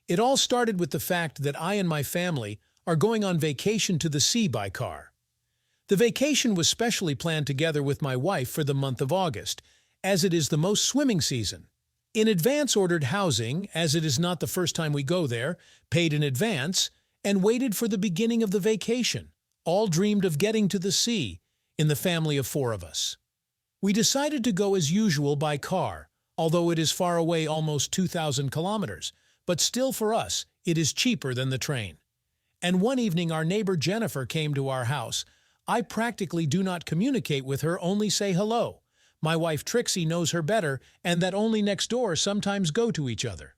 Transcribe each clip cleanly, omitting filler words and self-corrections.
It all started with the fact that I and my family are going on vacation to the sea by car. The vacation was specially planned together with my wife for the month of August, as it is the most swimming season. In advance ordered housing, as it is not the first time we go there, paid in advance, and waited for the beginning of the vacation. All dreamed of getting to the sea, in the family of 4 of us. We decided to go as usual by car, although it is far away, almost 2,000 kilometers, but still for us, it is cheaper than the train. And one evening our neighbor Jennifer came to our house. I practically do not communicate with her, only say hello. My wife Trixie knows her better, and that only next door sometimes go to each other.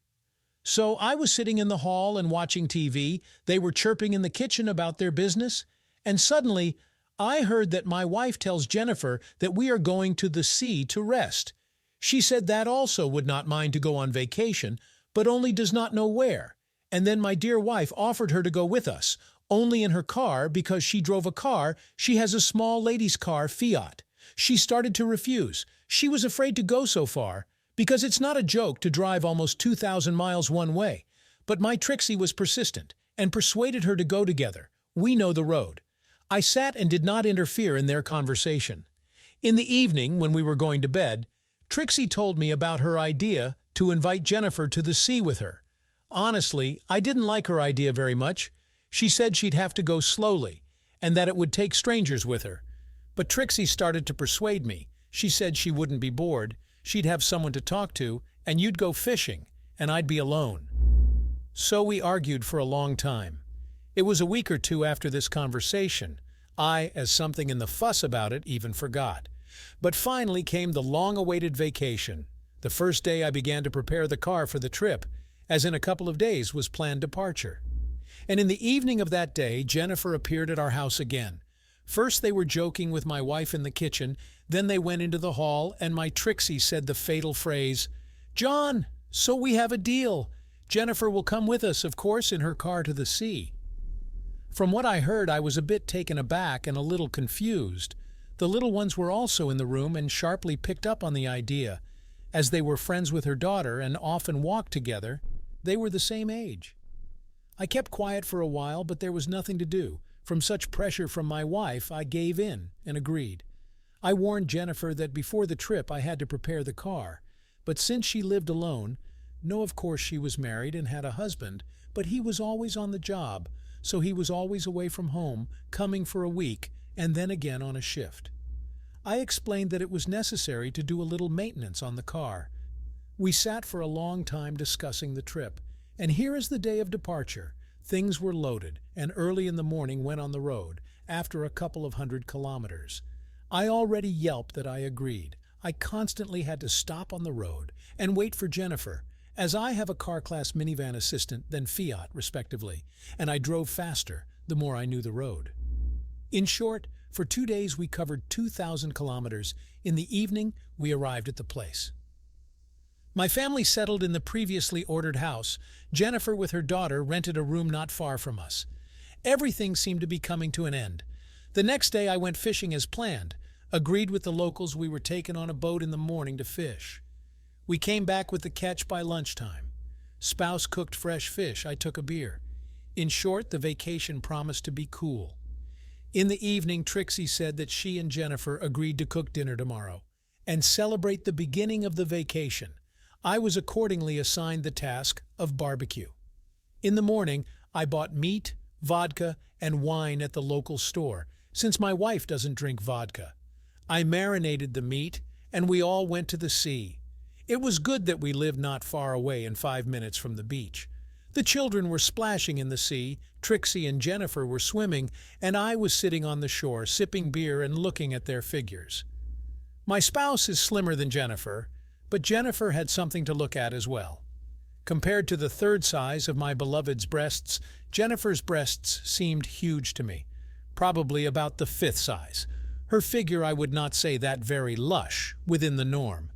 So I was sitting in the hall and watching TV. They were chirping in the kitchen about their business, and suddenly I heard that my wife tells Jennifer that we are going to the sea to rest. She said that also would not mind to go on vacation, but only does not know where. And then my dear wife offered her to go with us, only in her car because she drove a car. She has a small ladies' car, Fiat. She started to refuse. She was afraid to go so far, because it's not a joke to drive almost 2,000 miles one way. But my Trixie was persistent, and persuaded her to go together. We know the road. I sat and did not interfere in their conversation. In the evening, when we were going to bed, Trixie told me about her idea to invite Jennifer to the sea with her. Honestly, I didn't like her idea very much. She said she'd have to go slowly, and that it would take strangers with her. But Trixie started to persuade me. She said she wouldn't be bored, she'd have someone to talk to, and you'd go fishing, and I'd be alone. So we argued for a long time. It was a week or 2 after this conversation. I, as something in the fuss about it, even forgot. But finally came the long-awaited vacation. The first day I began to prepare the car for the trip, as in a couple of days was planned departure. And in the evening of that day, Jennifer appeared at our house again. First they were joking with my wife in the kitchen, then they went into the hall, and my Trixie said the fatal phrase, "John, so we have a deal. Jennifer will come with us, of course, in her car to the sea." From what I heard, I was a bit taken aback and a little confused. The little ones were also in the room and sharply picked up on the idea. As they were friends with her daughter and often walked together, they were the same age. I kept quiet for a while, but there was nothing to do. From such pressure from my wife, I gave in and agreed. I warned Jennifer that before the trip I had to prepare the car, but since she lived alone, no, of course she was married and had a husband, but he was always on the job, so he was always away from home, coming for a week, and then again on a shift. I explained that it was necessary to do a little maintenance on the car. We sat for a long time discussing the trip, and here is the day of departure. Things were loaded, and early in the morning went on the road, after a couple of 100 kilometers. I already yelped that I agreed. I constantly had to stop on the road and wait for Jennifer, as I have a car-class minivan assistant than Fiat, respectively, and I drove faster the more I knew the road. In short, for 2 days we covered 2,000 kilometers. In the evening, we arrived at the place. My family settled in the previously ordered house. Jennifer, with her daughter, rented a room not far from us. Everything seemed to be coming to an end. The next day I went fishing as planned. Agreed with the locals we were taken on a boat in the morning to fish. We came back with the catch by lunchtime. Spouse cooked fresh fish, I took a beer. In short, the vacation promised to be cool. In the evening, Trixie said that she and Jennifer agreed to cook dinner tomorrow and celebrate the beginning of the vacation. I was accordingly assigned the task of barbecue. In the morning, I bought meat, vodka, and wine at the local store, since my wife doesn't drink vodka. I marinated the meat, and we all went to the sea. It was good that we lived not far away and 5 minutes from the beach. The children were splashing in the sea, Trixie and Jennifer were swimming, and I was sitting on the shore sipping beer and looking at their figures. My spouse is slimmer than Jennifer, but Jennifer had something to look at as well. Compared to the third size of my beloved's breasts, Jennifer's breasts seemed huge to me, probably about the 5th size. Her figure, I would not say that very lush, within the norm.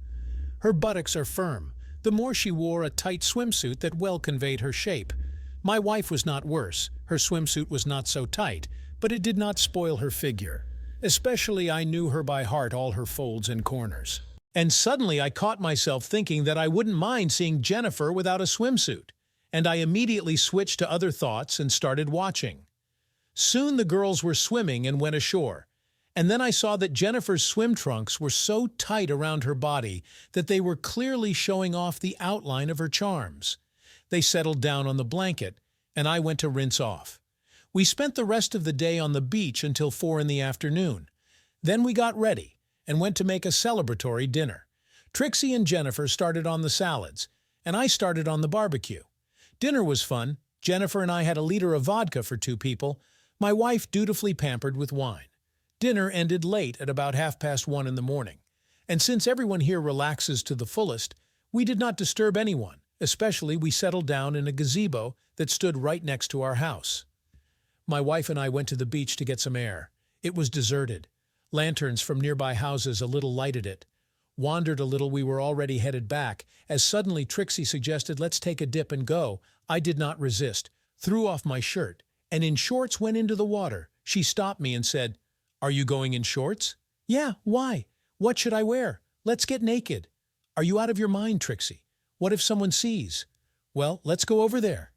Her buttocks are firm. The more she wore a tight swimsuit that well conveyed her shape. My wife was not worse. Her swimsuit was not so tight, but it did not spoil her figure. Especially I knew her by heart, all her folds and corners. And suddenly I caught myself thinking that I wouldn't mind seeing Jennifer without a swimsuit. and I immediately switched to other thoughts and started watching. Soon the girls were swimming and went ashore, and then I saw that Jennifer's swim trunks were so tight around her body that they were clearly showing off the outline of her charms. They settled down on the blanket, and I went to rinse off. We spent the rest of the day on the beach until 4 in the afternoon. Then we got ready and went to make a celebratory dinner. Trixie and Jennifer started on the salads, and I started on the barbecue. Dinner was fun. Jennifer and I had a liter of vodka for 2 people, my wife dutifully pampered with wine. Dinner ended late at about 1:30 in the morning, and since everyone here relaxes to the fullest, we did not disturb anyone, especially we settled down in a gazebo that stood right next to our house. My wife and I went to the beach to get some air. It was deserted. Lanterns from nearby houses a little lighted it. Wandered a little, we were already headed back, as suddenly Trixie suggested, "Let's take a dip and go." I did not resist, threw off my shirt, and in shorts went into the water. She stopped me and said, "Are you going in shorts?" "Yeah, why? What should I wear? Let's get naked." "Are you out of your mind, Trixie? What if someone sees?" "Well, let's go over there."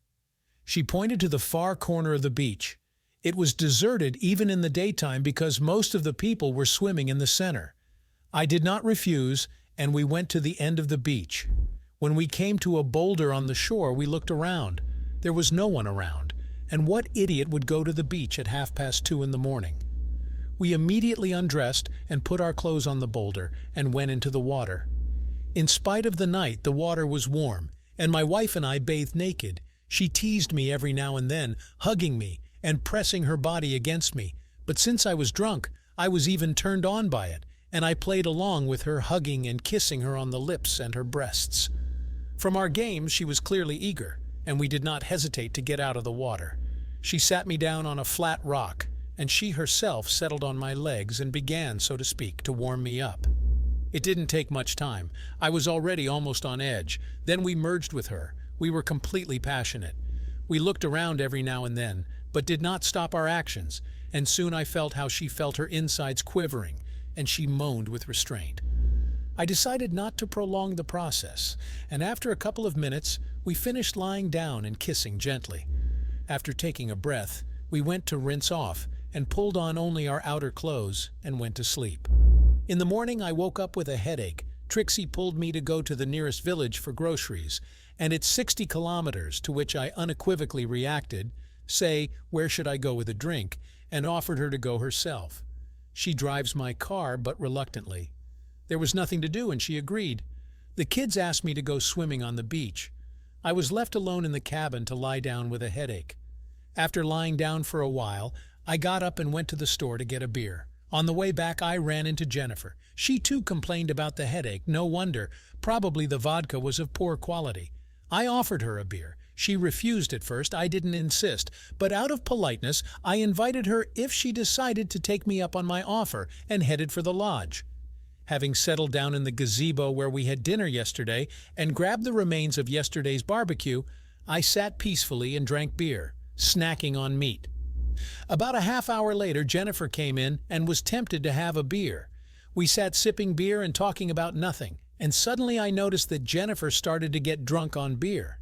She pointed to the far corner of the beach. It was deserted even in the daytime because most of the people were swimming in the center. I did not refuse, and we went to the end of the beach. When we came to a boulder on the shore, we looked around. There was no one around, and what idiot would go to the beach at 2:30 in the morning? We immediately undressed and put our clothes on the boulder and went into the water. In spite of the night, the water was warm, and my wife and I bathed naked. She teased me every now and then, hugging me and pressing her body against me, but since I was drunk, I was even turned on by it, and I played along with her, hugging and kissing her on the lips and her breasts. From our games, she was clearly eager, and we did not hesitate to get out of the water. She sat me down on a flat rock, and she herself settled on my legs and began, so to speak, to warm me up. It didn't take much time. I was already almost on edge. Then we merged with her. We were completely passionate. We looked around every now and then, but did not stop our actions, and soon I felt how she felt her insides quivering, and she moaned with restraint. I decided not to prolong the process, and after a couple of minutes, we finished lying down and kissing gently. After taking a breath, we went to rinse off and pulled on only our outer clothes and went to sleep. In the morning, I woke up with a headache. Trixie pulled me to go to the nearest village for groceries, and it's 60 kilometers, to which I unequivocally reacted, "Say, where should I go with a drink?" and offered her to go herself. She drives my car, but reluctantly. There was nothing to do, and she agreed. The kids asked me to go swimming on the beach. I was left alone in the cabin to lie down with a headache. After lying down for a while, I got up and went to the store to get a beer. On the way back, I ran into Jennifer. She too complained about the headache. No wonder. Probably the vodka was of poor quality. I offered her a beer. She refused at first. I didn't insist, but out of politeness, I invited her if she decided to take me up on my offer, and headed for the lodge. Having settled down in the gazebo where we had dinner yesterday and grabbed the remains of yesterday's barbecue, I sat peacefully and drank beer, snacking on meat. About a half hour later, Jennifer came in and was tempted to have a beer. We sat sipping beer and talking about nothing, and suddenly I noticed that Jennifer started to get drunk on beer.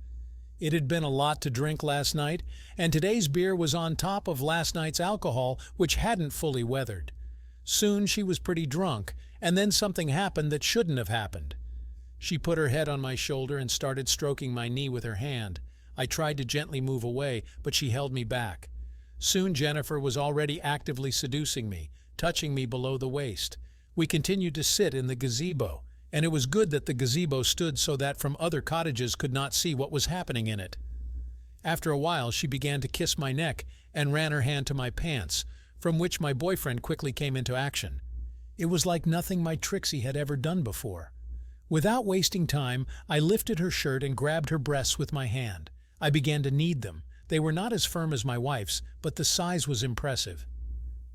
It had been a lot to drink last night, and today's beer was on top of last night's alcohol, which hadn't fully weathered. Soon she was pretty drunk, and then something happened that shouldn't have happened. She put her head on my shoulder and started stroking my knee with her hand. I tried to gently move away, but she held me back. Soon Jennifer was already actively seducing me, touching me below the waist. We continued to sit in the gazebo, and it was good that the gazebo stood so that from other cottages could not see what was happening in it. After a while, she began to kiss my neck and ran her hand to my pants, from which my boyfriend quickly came into action. It was like nothing my Trixie had ever done before. Without wasting time, I lifted her shirt and grabbed her breasts with my hand. I began to knead them. They were not as firm as my wife's, but the size was impressive.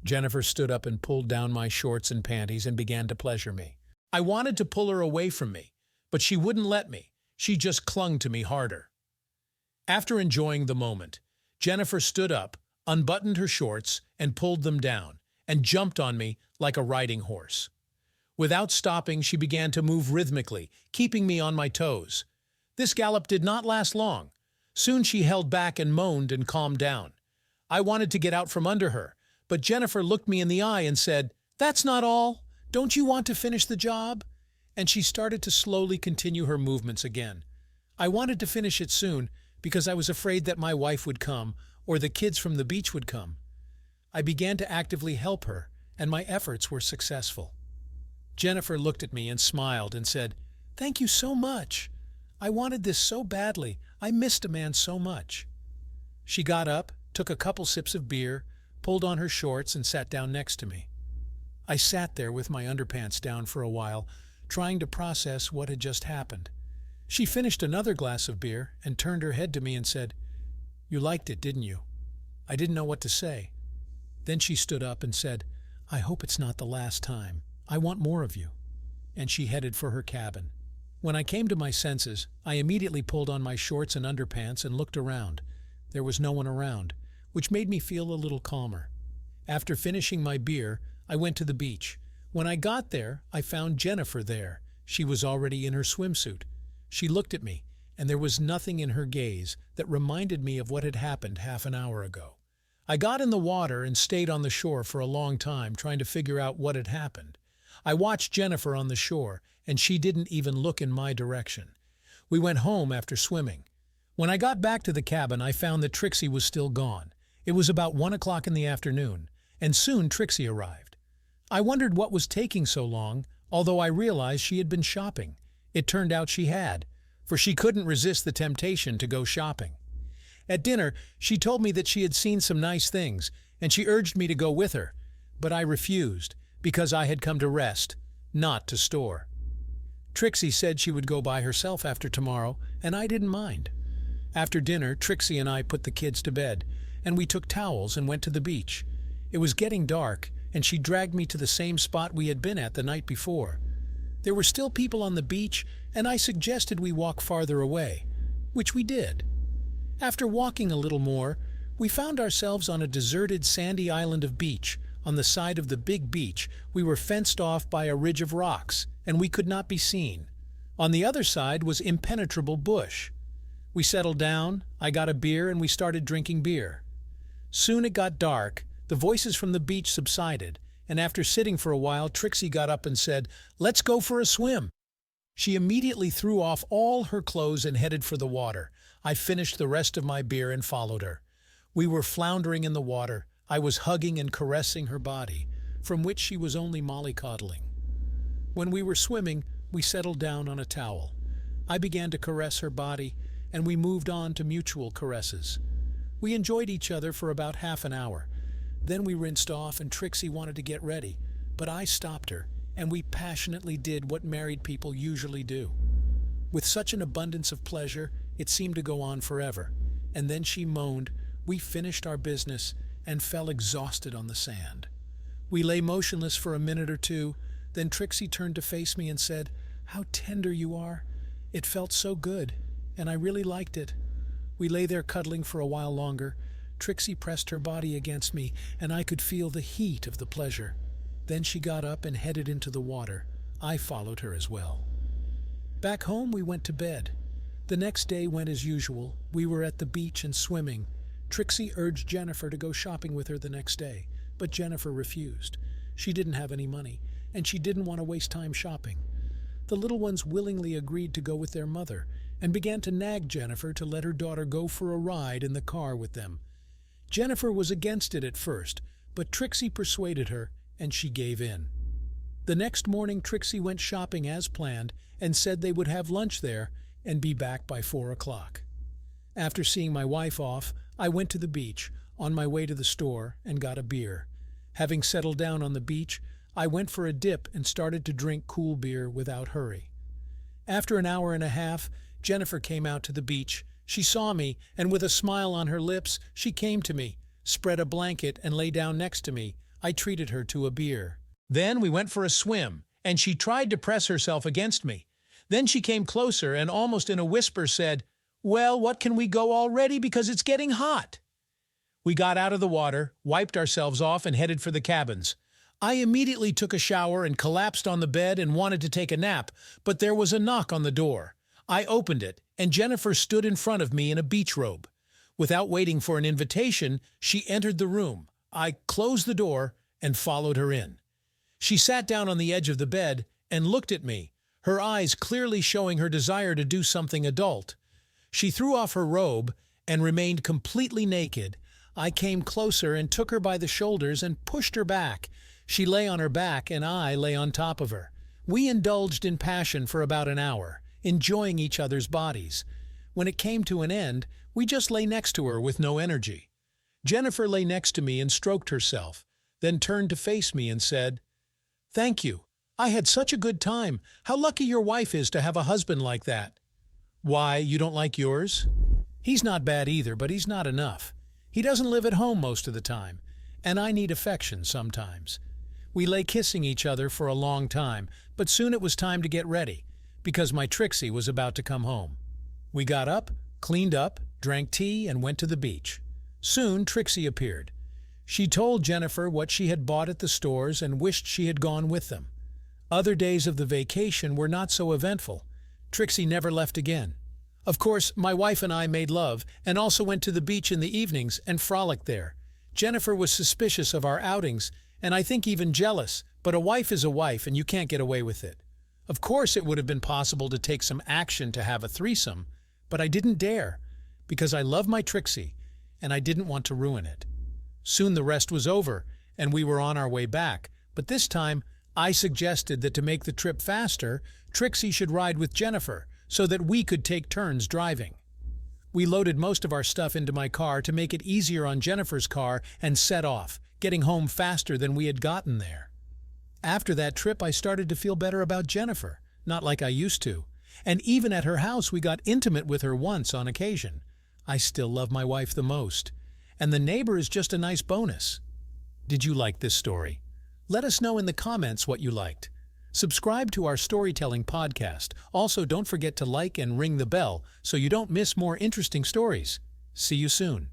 Jennifer stood up and pulled down my shorts and panties and began to pleasure me. I wanted to pull her away from me, but she wouldn't let me. She just clung to me harder. After enjoying the moment, Jennifer stood up, unbuttoned her shorts, and pulled them down, and jumped on me like a riding horse. Without stopping, she began to move rhythmically, keeping me on my toes. This gallop did not last long. Soon she held back and moaned and calmed down. I wanted to get out from under her, but Jennifer looked me in the eye and said, "That's not all. Don't you want to finish the job?" And she started to slowly continue her movements again. I wanted to finish it soon because I was afraid that my wife would come or the kids from the beach would come. I began to actively help her, and my efforts were successful. Jennifer looked at me and smiled and said, "Thank you so much. I wanted this so badly. I missed a man so much." She got up, took a couple sips of beer, pulled on her shorts and sat down next to me. I sat there with my underpants down for a while, trying to process what had just happened. She finished another glass of beer and turned her head to me and said, "You liked it, didn't you?" I didn't know what to say. Then she stood up and said, "I hope it's not the last time. I want more of you." And she headed for her cabin. When I came to my senses, I immediately pulled on my shorts and underpants and looked around. There was no one around, which made me feel a little calmer. After finishing my beer, I went to the beach. When I got there, I found Jennifer there. She was already in her swimsuit. She looked at me, and there was nothing in her gaze that reminded me of what had happened half an hour ago. I got in the water and stayed on the shore for a long time trying to figure out what had happened. I watched Jennifer on the shore, and she didn't even look in my direction. We went home after swimming. When I got back to the cabin, I found that Trixie was still gone. It was about 1 o'clock in the afternoon, and soon Trixie arrived. I wondered what was taking so long, although I realized she had been shopping. It turned out she had, for she couldn't resist the temptation to go shopping. At dinner, she told me that she had seen some nice things, and she urged me to go with her, but I refused, because I had come to rest, not to store. Trixie said she would go by herself after tomorrow, and I didn't mind. After dinner, Trixie and I put the kids to bed, and we took towels and went to the beach. It was getting dark, and she dragged me to the same spot we had been at the night before. There were still people on the beach, and I suggested we walk farther away, which we did. After walking a little more, we found ourselves on a deserted sandy island of beach. On the side of the big beach, we were fenced off by a ridge of rocks, and we could not be seen. On the other side was impenetrable bush. We settled down, I got a beer, and we started drinking beer. Soon it got dark, the voices from the beach subsided, and after sitting for a while, Trixie got up and said, "Let's go for a swim." She immediately threw off all her clothes and headed for the water. I finished the rest of my beer and followed her. We were floundering in the water. I was hugging and caressing her body, from which she was only mollycoddling. When we were swimming, we settled down on a towel. I began to caress her body, and we moved on to mutual caresses. We enjoyed each other for about half an hour. Then we rinsed off and Trixie wanted to get ready, but I stopped her, and we passionately did what married people usually do. With such an abundance of pleasure, it seemed to go on forever. And then she moaned, we finished our business, and fell exhausted on the sand. We lay motionless for a minute or two, then Trixie turned to face me and said, "How tender you are. It felt so good, and I really liked it." We lay there cuddling for a while longer. Trixie pressed her body against me, and I could feel the heat of the pleasure. Then she got up and headed into the water. I followed her as well. Back home, we went to bed. The next day went as usual. We were at the beach and swimming. Trixie urged Jennifer to go shopping with her the next day, but Jennifer refused. She didn't have any money, and she didn't want to waste time shopping. The little ones willingly agreed to go with their mother and began to nag Jennifer to let her daughter go for a ride in the car with them. Jennifer was against it at first, but Trixie persuaded her, and she gave in. The next morning, Trixie went shopping as planned and said they would have lunch there and be back by 4 o'clock. After seeing my wife off, I went to the beach, on my way to the store, and got a beer. Having settled down on the beach, I went for a dip and started to drink cool beer without hurry. After an hour and a half, Jennifer came out to the beach. She saw me, and with a smile on her lips, she came to me, spread a blanket, and lay down next to me. I treated her to a beer. Then we went for a swim, and she tried to press herself against me. Then she came closer and almost in a whisper said, "Well, what can we go already because it's getting hot?" We got out of the water, wiped ourselves off, and headed for the cabins. I immediately took a shower and collapsed on the bed and wanted to take a nap, but there was a knock on the door. I opened it, and Jennifer stood in front of me in a beach robe. Without waiting for an invitation, she entered the room. I closed the door and followed her in. She sat down on the edge of the bed and looked at me, her eyes clearly showing her desire to do something adult. She threw off her robe and remained completely naked. I came closer and took her by the shoulders and pushed her back. She lay on her back and I lay on top of her. We indulged in passion for about an hour, enjoying each other's bodies. When it came to an end, we just lay next to her with no energy. Jennifer lay next to me and stroked herself, then turned to face me and said, "Thank you. I had such a good time. How lucky your wife is to have a husband like that." "Why, you don't like yours?" "He's not bad either, but he's not enough. He doesn't live at home most of the time, and I need affection sometimes." We lay kissing each other for a long time, but soon it was time to get ready, because my Trixie was about to come home. We got up, cleaned up, drank tea, and went to the beach. Soon Trixie appeared. She told Jennifer what she had bought at the stores and wished she had gone with them. Other days of the vacation were not so eventful. Trixie never left again. Of course, my wife and I made love and also went to the beach in the evenings and frolicked there. Jennifer was suspicious of our outings, and I think even jealous, but a wife is a wife and you can't get away with it. Of course it would have been possible to take some action to have a threesome, but I didn't dare, because I love my Trixie, and I didn't want to ruin it. Soon the rest was over, and we were on our way back, but this time I suggested that to make the trip faster, Trixie should ride with Jennifer, so that we could take turns driving. We loaded most of our stuff into my car to make it easier on Jennifer's car and set off, getting home faster than we had gotten there. After that trip, I started to feel better about Jennifer, not like I used to. And even at her house, we got intimate with her once on occasion. I still love my wife the most. And the neighbor is just a nice bonus. Did you like this story? Let us know in the comments what you liked. Subscribe to our storytelling podcast. Also, don't forget to like and ring the bell so you don't miss more interesting stories. See you soon.